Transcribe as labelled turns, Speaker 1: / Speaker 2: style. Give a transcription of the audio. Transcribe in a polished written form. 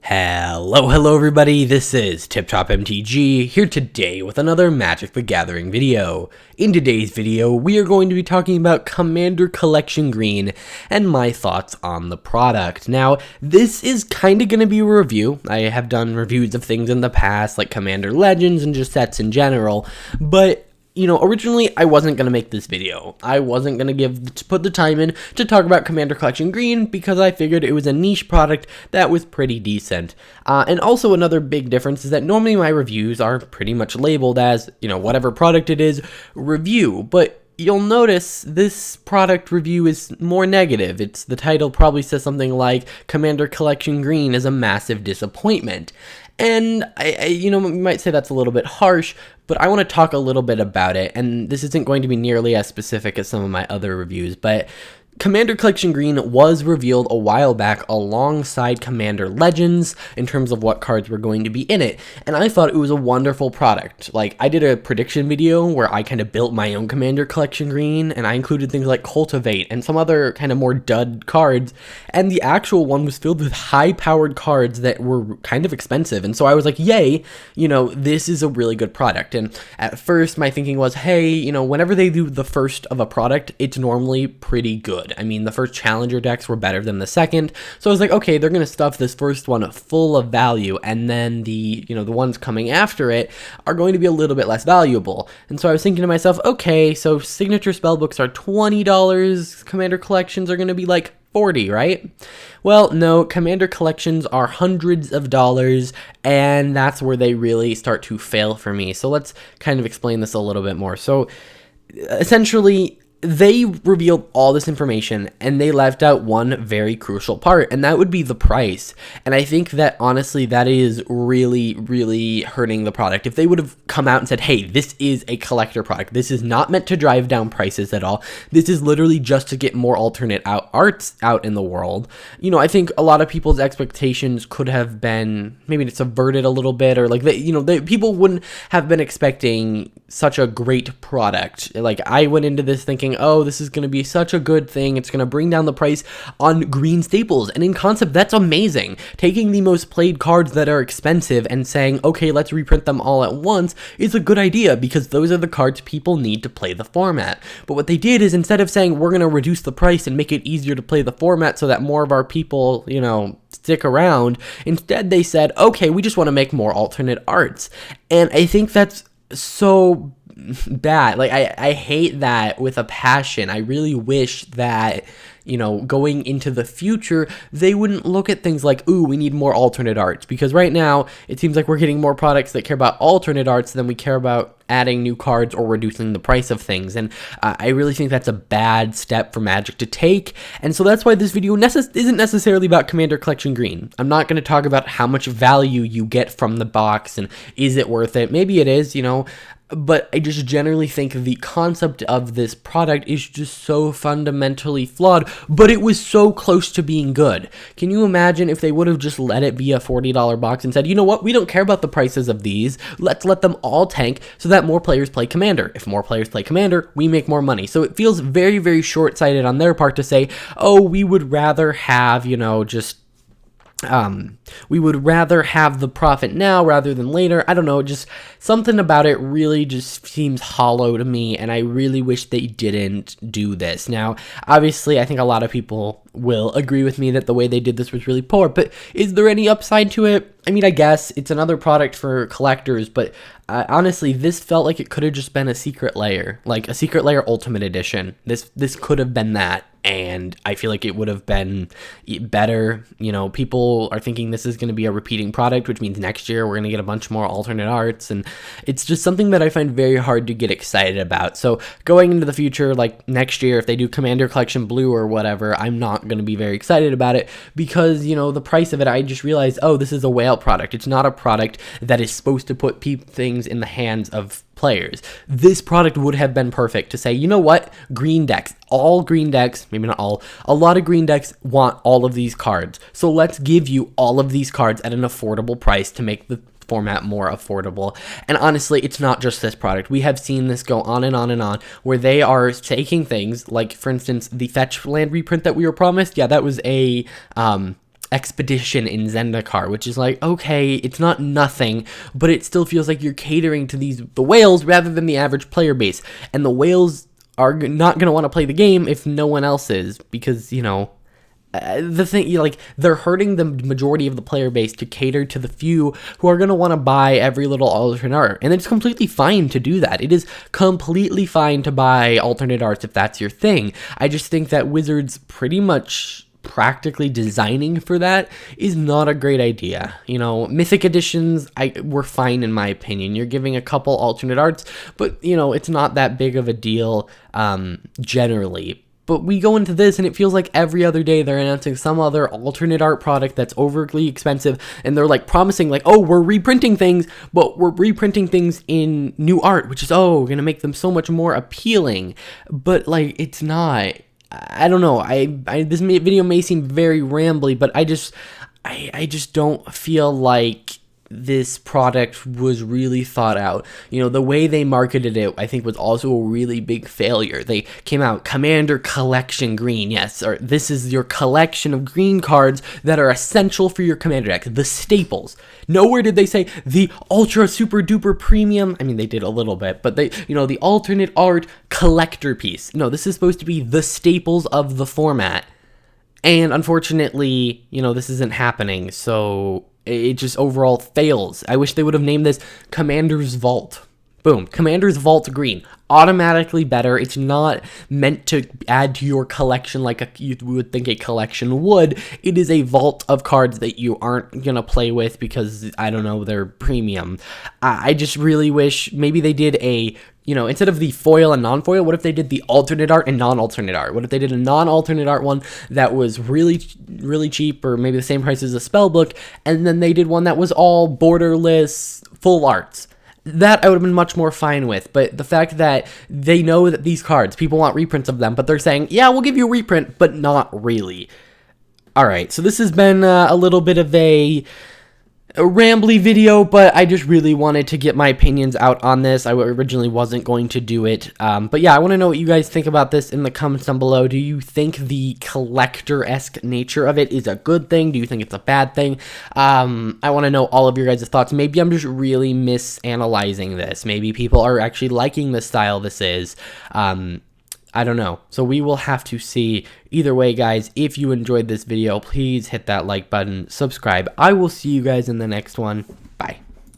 Speaker 1: Hello everybody, this is Tip Top MTG here today with another Magic the Gathering video. In today's video, we are going to be talking about Commander Collection Green and my thoughts on the product. Now, this is kind of going to be a review. I have done reviews of things in the past, like Commander Legends and just sets in general, but originally I wasn't going to make this video. I wasn't going to put the time in to talk about Commander Collection Green because I figured it was a niche product that was pretty decent. And also another big difference is that normally my reviews are pretty much labeled as, whatever product it is, review. But you'll notice this product review is more negative. The title probably says something like Commander Collection Green is a massive disappointment. And you might say that's a little bit harsh, but I want to talk a little bit about it, and this isn't going to be nearly as specific as some of my other reviews, but Commander Collection Green was revealed a while back alongside Commander Legends in terms of what cards were going to be in it, and I thought it was a wonderful product. Like, I did a prediction video where I kind of built my own Commander Collection Green, and I included things like Cultivate and some other kind of more dud cards, and the actual one was filled with high-powered cards that were kind of expensive, and so I was like, yay, this is a really good product. And at first, my thinking was, hey, whenever they do the first of a product, it's normally pretty good. I mean, the first Challenger decks were better than the second, so I was like, okay, they're gonna stuff this first one full of value, and then the ones coming after it are going to be a little bit less valuable. And so I was thinking to myself, okay, so signature spellbooks are $20, Commander Collections are gonna be like $40, right? Well, no, Commander Collections are hundreds of dollars, and that's where they really start to fail for me. So let's kind of explain this a little bit more. So essentially, they revealed all this information and they left out one very crucial part, and that would be the price. And I think that honestly that is really, really hurting the product. If they would have come out and said, hey, this is a collector product, this is not meant to drive down prices at all, this is literally just to get more alternate arts out in the world, I think a lot of people's expectations could have been maybe subverted a little bit, or like people wouldn't have been expecting such a great product. Like, I went into this thinking, oh, this is going to be such a good thing, it's going to bring down the price on green staples, and in concept that's amazing. Taking the most played cards that are expensive and saying, okay, let's reprint them all at once is a good idea, because those are the cards people need to play the format. But what they did is, instead of saying we're going to reduce the price and make it easier to play the format so that more of our people stick around, instead they said, okay, we just want to make more alternate arts. And I think that's so bad. Like, I hate that with a passion. I really wish that going into the future, they wouldn't look at things like, ooh, we need more alternate arts, because right now it seems like we're getting more products that care about alternate arts than we care about adding new cards or reducing the price of things. And I really think that's a bad step for Magic to take, and so that's why this video isn't necessarily about Commander Collection Green. I'm not going to talk about how much value you get from the box and is it worth it. Maybe it is, but I just generally think the concept of this product is just so fundamentally flawed, but it was so close to being good. Can you imagine if they would have just let it be a $40 box and said, you know what, we don't care about the prices of these, let's let them all tank so that more players play Commander. If more players play Commander, we make more money. So it feels very, very short-sighted on their part to say, oh, we would rather have, we would rather have the profit now rather than later. I don't know, just something about it really just seems hollow to me, and I really wish they didn't do this. Now, obviously, I think a lot of people will agree with me that the way they did this was really poor, but is there any upside to it? I mean, I guess it's another product for collectors, but honestly, this felt like it could have just been a Secret Lair, like a Secret Lair Ultimate Edition. This could have been that, and I feel like it would have been better. People are thinking this is going to be a repeating product, which means next year we're going to get a bunch more alternate arts, and it's just something that I find very hard to get excited about. So going into the future, like next year, if they do Commander Collection Blue or whatever, I'm not going to be very excited about it, because the price of it, I just realized, oh, this is a whale product. It's not a product that is supposed to put things in the hands of players. This product would have been perfect to say, you know what, green decks, all green decks, maybe not all, a lot of green decks want all of these cards, so let's give you all of these cards at an affordable price to make the format more affordable. And honestly, it's not just this product. We have seen this go on and on and on, where they are taking things like, for instance, the fetch land reprint that we were promised. Yeah, that was a Expedition in Zendikar, which is like, okay, it's not nothing, but it still feels like you're catering to the whales rather than the average player base. And the whales are not going to want to play the game if no one else is, because, you know, the thing, like, they're hurting the majority of the player base to cater to the few who are going to want to buy every little alternate art. And it's completely fine to do that. It is completely fine to buy alternate arts if that's your thing. I just think that Wizards pretty much practically designing for that is not a great idea. You know, Mythic Editions were fine in my opinion. You're giving a couple alternate arts, but, you know, it's not that big of a deal generally. But we go into this and it feels like every other day they're announcing some other alternate art product that's overly expensive, and they're like promising like, oh, we're reprinting things, but we're reprinting things in new art, which is, oh, gonna make them so much more appealing. But like, it's not. I don't know. This video may seem very rambly, but I just don't feel like this product was really thought out. You know, the way they marketed it, I think, was also a really big failure. They came out, Commander Collection Green, yes, or this is your collection of green cards that are essential for your Commander deck, the staples. Nowhere did they say the ultra super duper premium. I mean, they did a little bit, but they, you know, the alternate art collector piece. No, this is supposed to be the staples of the format. And unfortunately, you know, this isn't happening, so it just overall fails. I wish they would have named this Commander's Vault. Boom. Commander's Vault Green. Automatically better. It's not meant to add to your collection like you would think a collection would. It is a vault of cards that you aren't going to play with because, I don't know, they're premium. I just really wish maybe they did a, you know, instead of the foil and non-foil, what if they did the alternate art and non-alternate art? What if they did a non-alternate art one that was really, really cheap, or maybe the same price as a spell book, and then they did one that was all borderless, full arts? That I would have been much more fine with. But the fact that they know that these cards, people want reprints of them, but they're saying, yeah, we'll give you a reprint, but not really. All right, so this has been a little bit of a rambly video, but I just really wanted to get my opinions out on this. I originally wasn't going to do it, but yeah, I want to know what you guys think about this in the comments down below. Do you think the collector-esque nature of it is a good thing? Do you think it's a bad thing? I want to know all of your guys' thoughts. Maybe I'm just really misanalyzing this. Maybe people are actually liking the style this is. I don't know. So we will have to see. Either way, guys, if you enjoyed this video, please hit that like button, subscribe. I will see you guys in the next one. Bye.